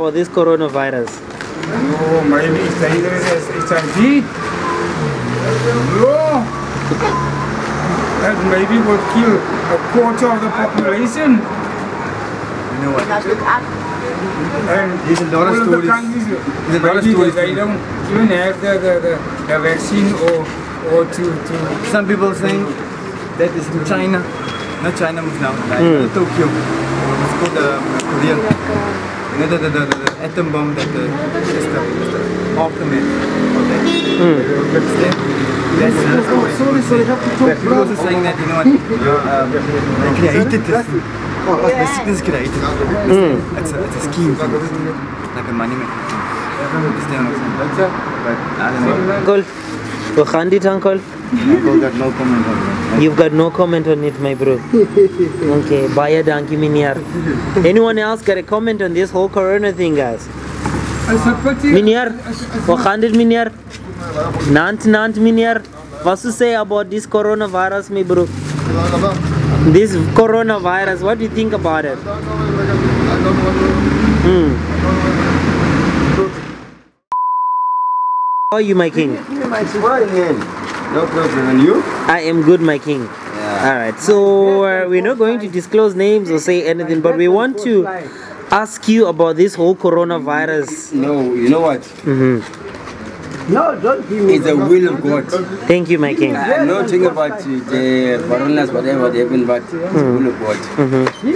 about this coronavirus? Oh, maybe it's dangerous as HIV. No. That maybe would kill a quarter of the population. You know what? And there's a lot of stories. There's a lot of stories. They don't even have the vaccine or to. Some people saying that is in China. Not China moves now. Like Tokyo. It's called Korea. You know the atom bomb that the aftermath of that. That's the story. But people also saying that, you know what, they created this. The sickness created. It's a scheme. Like a money making. But I don't know. Uncle, we hand it, Uncle. Uncle got no comment on it. You've got no comment on it, my bro. Okay, bye, dankie, meneer. Anyone else got a comment on this whole corona thing, guys? Meneer, we gaan dit, meneer. Nant, meneer. What to say about this coronavirus, my bro? This coronavirus, what do you think about it? How are you, my king? No problem, and you? I am good, my king. Yeah. Alright, so we're not going to disclose names or say anything, but we want to ask you about this whole coronavirus. No, you know what? No, don't give me. It's the will of God. Thank you, my king. I'm not talking about the foreigners, whatever happened, but it's the will of God.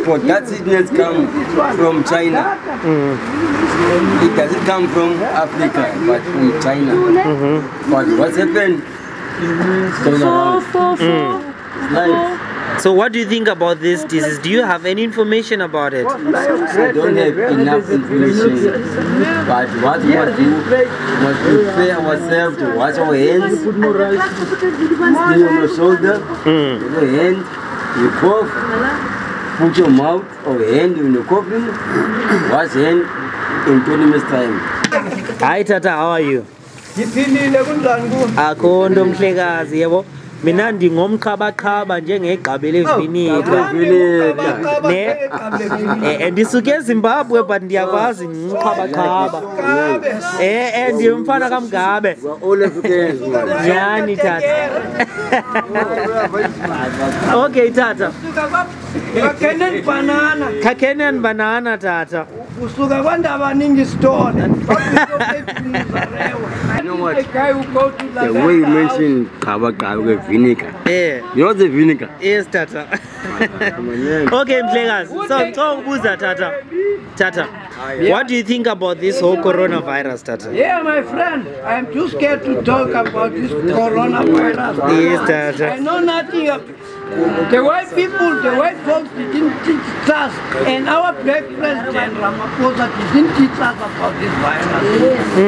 But that sickness comes from China. It doesn't come from Africa, but from China. But what's happened? So what do you think about this disease? Do you have any information about it? I don't have enough information. But what we do was prepare ourselves to wash our hands, still on your shoulder, your hand, you cough, put your mouth or hand in your coughing, wash hand in 20 minutes time. Hi Tata, how are you? Akhondo mhlekazi yebo. Mina ndingomqhabaqhaba njengegqabele vinika ne ndisuke eZimbabwe but ndiyakwazi ngqhabaqhaba ndimfana kaMgabe nyani tata. Okay tata, kakenen banana tata. Usuka kwandaba ningi store. You know what? The way you mentioned Kaba vinegar. Yeah. You know the vinegar? Yes, Tata. Okay, Mflegas. So Buza, Tata. Tata, what do you think about this whole coronavirus, Tata? Yeah, my friend, I'm too scared to talk about this coronavirus. Yes, Tata. I know nothing of the white people, the white folks didn't teach us, and our black president Ramaphosa didn't teach us about this virus.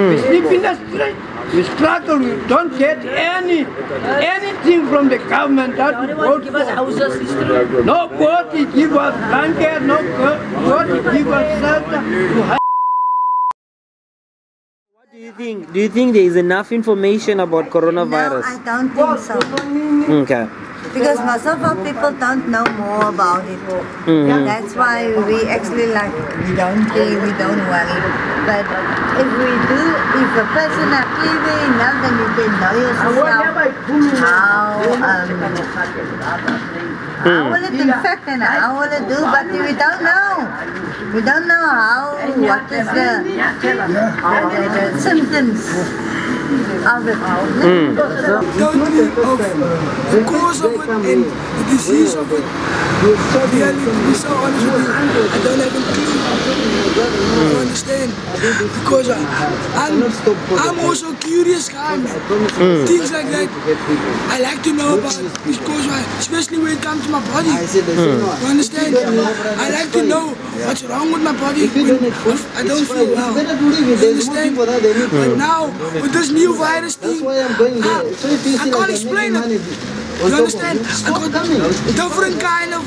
We sleep in the street, we struggle, we don't get anything from the government that we vote for. Nobody give us blanket, nobody give us shelter. What do you think? Do you think there is enough information about coronavirus? No, I don't think so. Okay. Because most of our people don't know more about it. That's why we actually we don't care, we don't worry. But if we do, if a person is clever enough, then you can know yourself how will it infect and how will it do, but we don't know. We don't know what is the symptoms of it. The cause of it and the disease of it. Really, to be so honest with you, I don't have a clue. You understand? Because I'm also curious guy, man. Things like that, I like to know about it because especially when it comes to my body. You understand? I like to know what's wrong with my body when I don't feel well. You understand? But now, with this new virus thing, I can't explain it. You understand? I got different kind of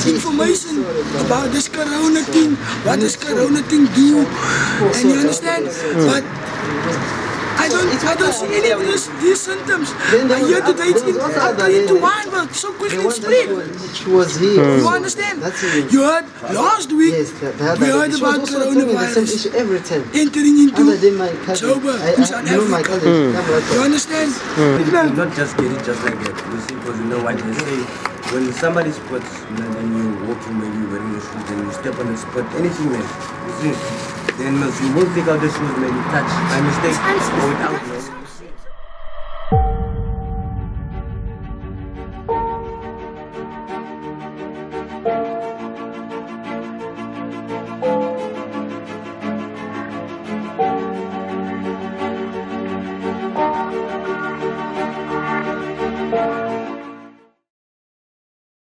information about this corona thing, what this corona thing do, and you understand? But I don't see any of these symptoms. And here today it's into one, but so quickly spread. You understand? You heard last week, we heard about coronavirus entering into Joburg, South Africa. You understand? You not just get it just like that. You see, because you know what they say. When somebody spots, then you walk in, maybe wearing your shoes, and you step on the spot, anything, man. You see, then you won't take out the shoes, maybe touch by mistake or without.